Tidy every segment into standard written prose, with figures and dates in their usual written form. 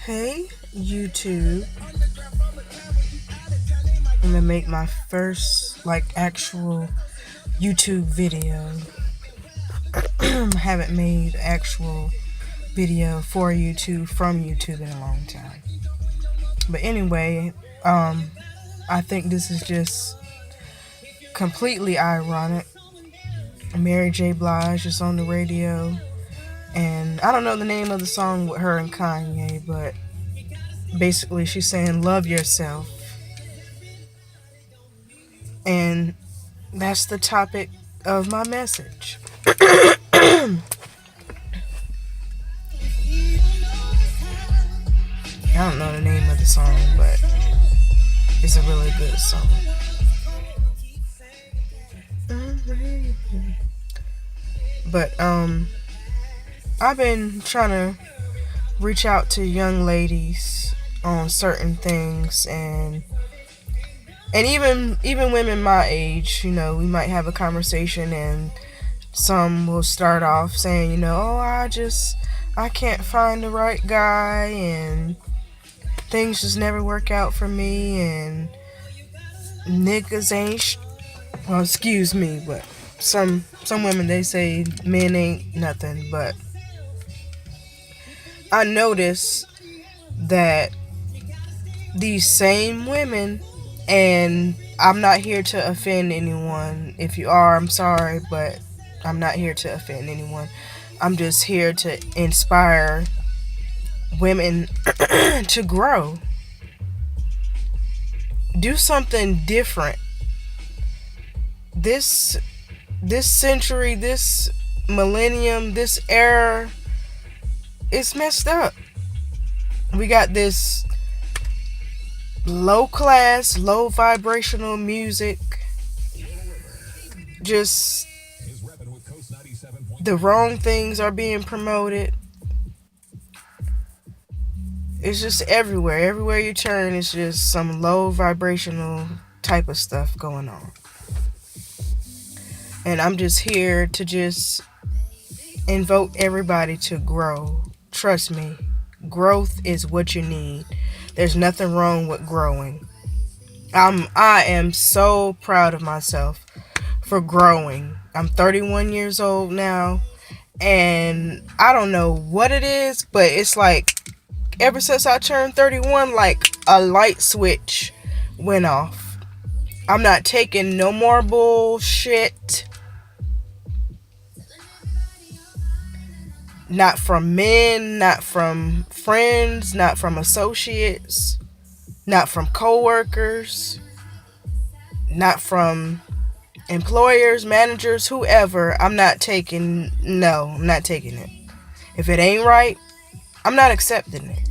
Hey, YouTube. I'm gonna make my first, actual YouTube video. I haven't made actual video for YouTube, from YouTube in a long time. But anyway, I think this is just completely ironic. Mary J. Blige is on the radio, and I don't know the name of the song with her and Kanye, but basically she's saying, love yourself. And that's the topic of my message. I don't know the name of the song, but it's a really good song. But I've been trying to reach out to young ladies on certain things, and even women my age. We might have a conversation, and some will start off saying, oh, I can't find the right guy, and things just never work out for me, and niggas ain't well, excuse me, but some women, they say men ain't nothing. But I notice that these same women, and I'm not here to offend anyone. If you are, I'm sorry, but I'm not here to offend anyone. I'm just here to inspire women to grow. Do something different. This century, this millennium, this era, it's messed up. We got this low class, low vibrational music. Just the wrong things are being promoted. It's just everywhere. Everywhere you turn, it's just some low vibrational type of stuff going on. And I'm just here to just invoke everybody to grow. Trust me, growth is what you need. There's nothing wrong with growing. I am so proud of myself for growing. I'm 31 years old now, and I don't know what it is, but it's like ever since I turned 31, like a light switch went off. I'm not taking no more bullshit. Not from men, not from friends, not from associates, not from coworkers, not from employers, managers, whoever. I'm not taking it. If it ain't right, I'm not accepting it.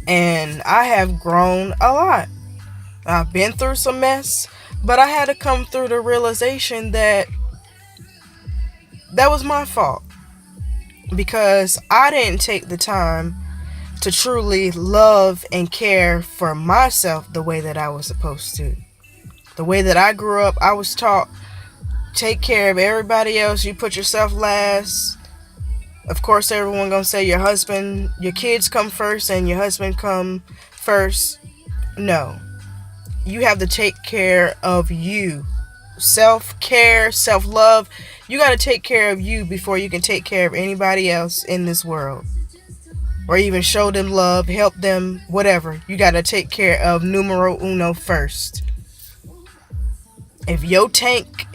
And I have grown a lot. I've been through some mess, but I had to come through the realization that was my fault. Because I didn't take the time to truly love and care for myself the way that I was supposed to. The way that I grew up, I was taught, take care of everybody else. You put yourself last. Of course, everyone gonna say your kids come first and your husband come first. No. You have to take care of you. Self-care, self-love. You got to take care of you before you can take care of anybody else in this world. Or even show them love, help them, whatever. You got to take care of numero uno first. If your tank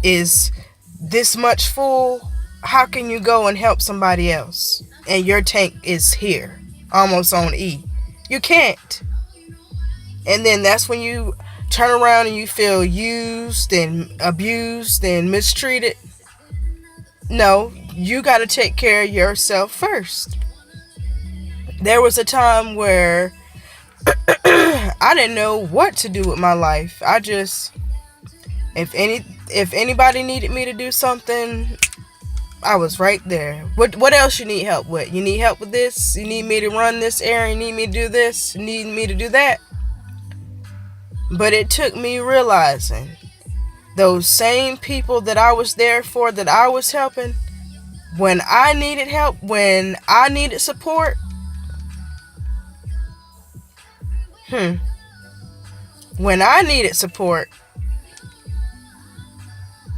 is this much full, how can you go and help somebody else? And your tank is here, almost on E. You can't. And then that's when you turn around and you feel used and abused and mistreated. No, you got to take care of yourself first. There was a time where I didn't know what to do with my life. I just, if anybody needed me to do something, I was right there. What else you need help with? You need help with this? You need me to run this errand? You need me to do this? You need me to do that? But it took me realizing those same people that I was there for, that I was helping, when I needed help, when I needed support, When I needed support,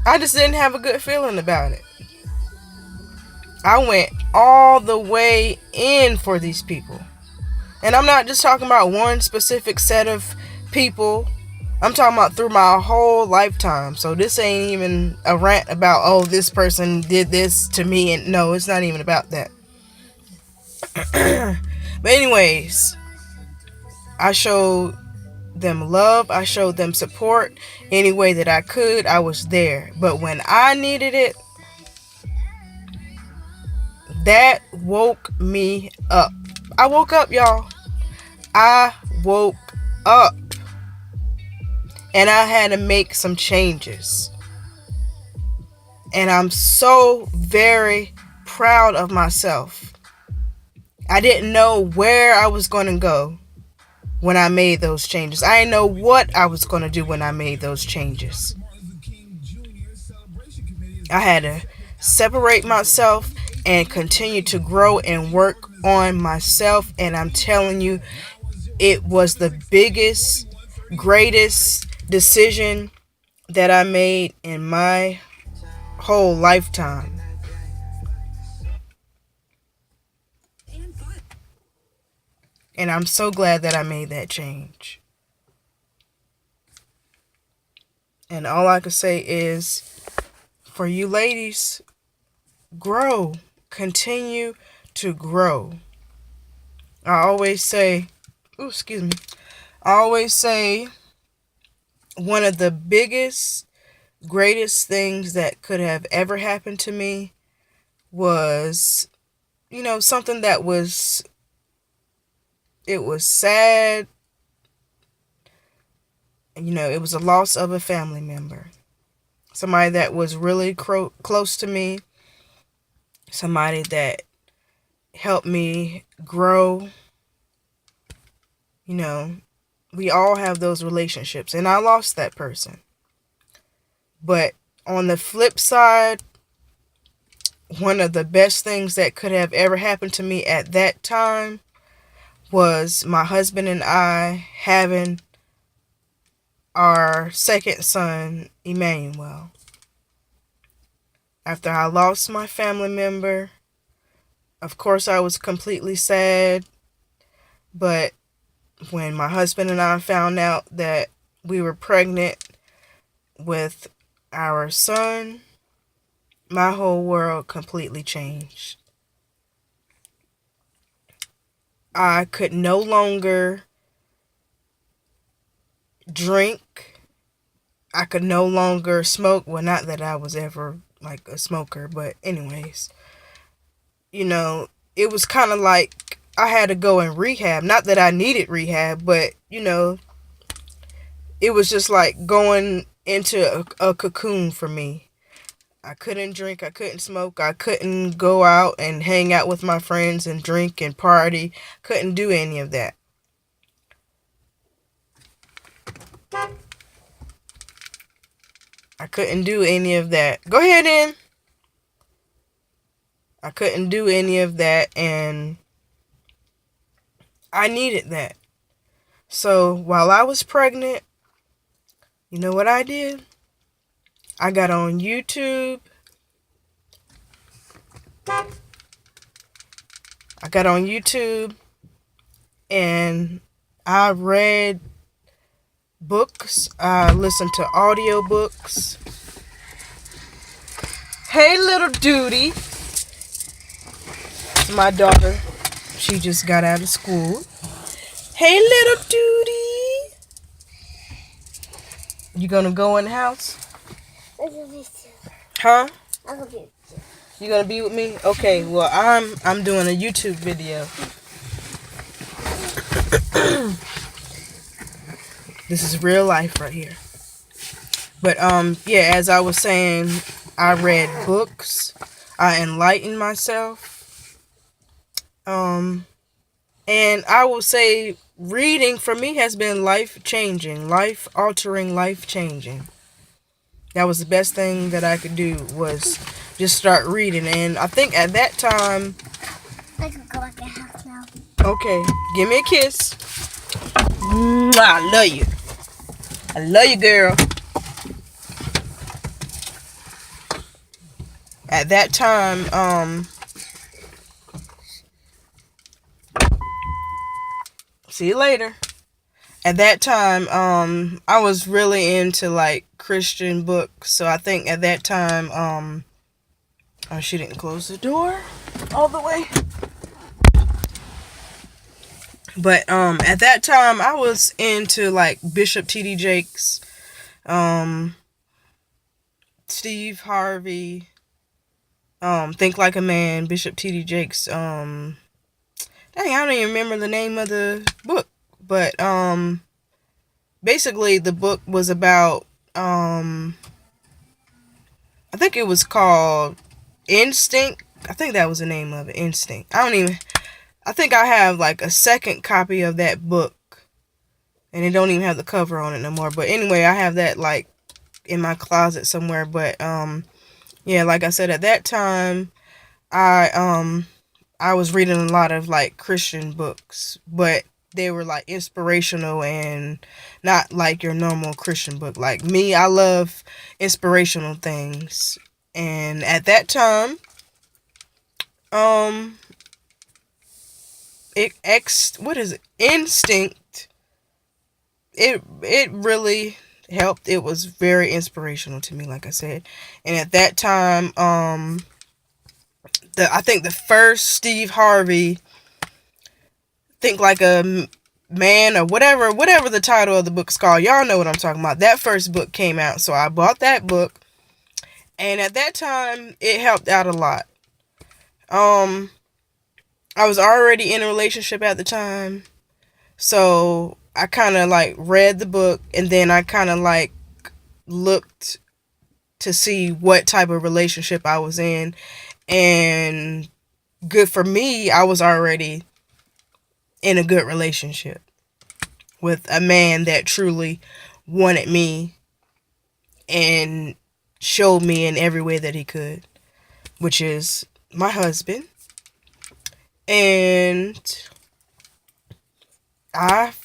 I just didn't have a good feeling about it. I went all the way in for these people. And I'm not just talking about one specific set of people. I'm talking about through my whole lifetime. So this ain't even a rant about, oh, this person did this to me. And no, it's not even about that. But anyways, I showed them love. I showed them support any way that I could. I was there. But when I needed it, that woke me up. I woke up, y'all. I woke up. And I had to make some changes. And I'm so very proud of myself. I didn't know where I was going to go when I made those changes. I didn't know what I was going to do when I made those changes. I had to separate myself and continue to grow and work on myself. And I'm telling you, it was the biggest, greatest decision that I made in my whole lifetime. And I'm so glad that I made that change. And all I can say is, for you ladies, grow. Continue to grow. I always say, one of the biggest, greatest things that could have ever happened to me was, something that was, it was sad. It was a loss of a family member. Somebody that was really close to me. Somebody that helped me grow. We all have those relationships. And I lost that person. But on the flip side, one of the best things that could have ever happened to me at that time was my husband and I having our second son, Emmanuel. After I lost my family member, of course I was completely sad. But when my husband and I found out that we were pregnant with our son, my whole world completely changed. I could no longer drink. I could no longer smoke. Well, not that I was ever like a smoker, but anyways, it was kind of like I had to go in rehab. Not that I needed rehab, but it was just like going into a cocoon for me. I couldn't drink, I couldn't smoke, I couldn't go out and hang out with my friends and drink and party. Couldn't do any of that. I couldn't do any of that. Go ahead in. I couldn't do any of that, and I needed that. So while I was pregnant, you know what I did? I got on YouTube. And I read books. I listened to audiobooks. Hey, little Duty. My daughter, she just got out of school. Hey, little Duty. You gonna go in the house? Huh? You gonna be with me? Okay, well I'm doing a YouTube video. This is real life right here. But yeah, as I was saying, I read books. I enlightened myself. And I will say reading for me has been life-changing, life-altering, life-changing. That was the best thing that I could do, was just start reading. And I think at that time... I can go back in the house now. Okay, give me a kiss. I love you. I love you, girl. At that time, see you later. At that time, I was really into like Christian books. So I think at that time, oh, she didn't close the door all the way. But at that time I was into like Bishop T.D. Jakes, Steve Harvey, Think Like a Man, Bishop T.D. Jakes, dang, I don't even remember the name of the book. But basically the book was about I think it was called Instinct. I think that was the name of it, Instinct. I think I have like a second copy of that book, and it don't even have the cover on it no more. But anyway, I have that like in my closet somewhere. But yeah, like I said, at that time I was reading a lot of like Christian books, but they were like inspirational and not like your normal Christian book. Like me, I love inspirational things. And at that time, um what is it? Instinct. It really helped. It was very inspirational to me, like I said. And at that time, I think the first Steve Harvey, Think Like a Man, or whatever the title of the book's called. Y'all know what I'm talking about. That first book came out, so I bought that book. And at that time, it helped out a lot. I was already in a relationship at the time, so I kind of like read the book, and then I kind of like looked to see what type of relationship I was in. And good for me, I was already in a good relationship with a man that truly wanted me and showed me in every way that he could, which is my husband. And I've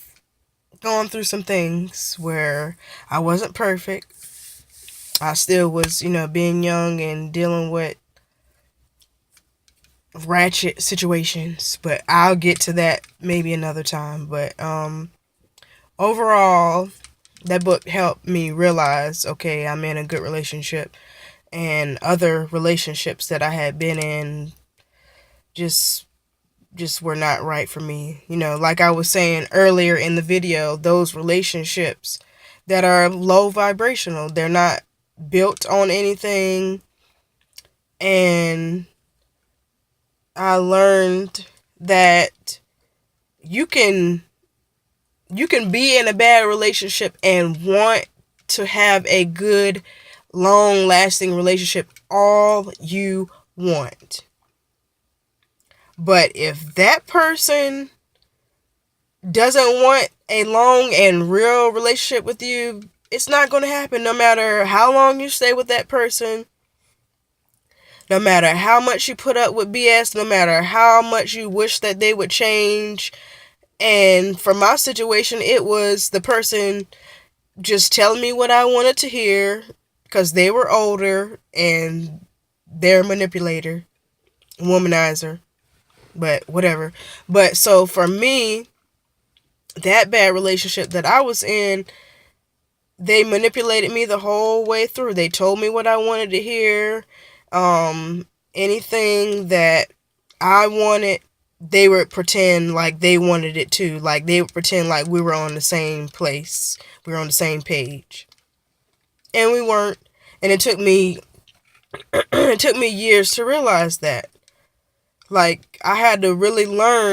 gone through some things where I wasn't perfect. I still was, being young and dealing with ratchet situations, but I'll get to that maybe another time. But overall, that book helped me realize, okay, I'm in a good relationship, and other relationships that I had been in just were not right for me. Like I was saying earlier in the video, those relationships that are low vibrational, they're not built on anything. And I learned that you can be in a bad relationship and want to have a good, long lasting relationship all you want. But if that person doesn't want a long and real relationship with you, it's not going to happen. No matter how long you stay with that person, no matter how much you put up with BS, no matter how much you wish that they would change. And for my situation, it was the person just telling me what I wanted to hear because they were older and they're a manipulator, womanizer, but whatever. But so for me, that bad relationship that I was in, they manipulated me the whole way through. They told me what I wanted to hear. Anything that I wanted, they would pretend like they wanted it too. Like they would pretend like we were on the same place. We were on the same page. And we weren't. And it took me it took me years to realize that. Like I had to really learn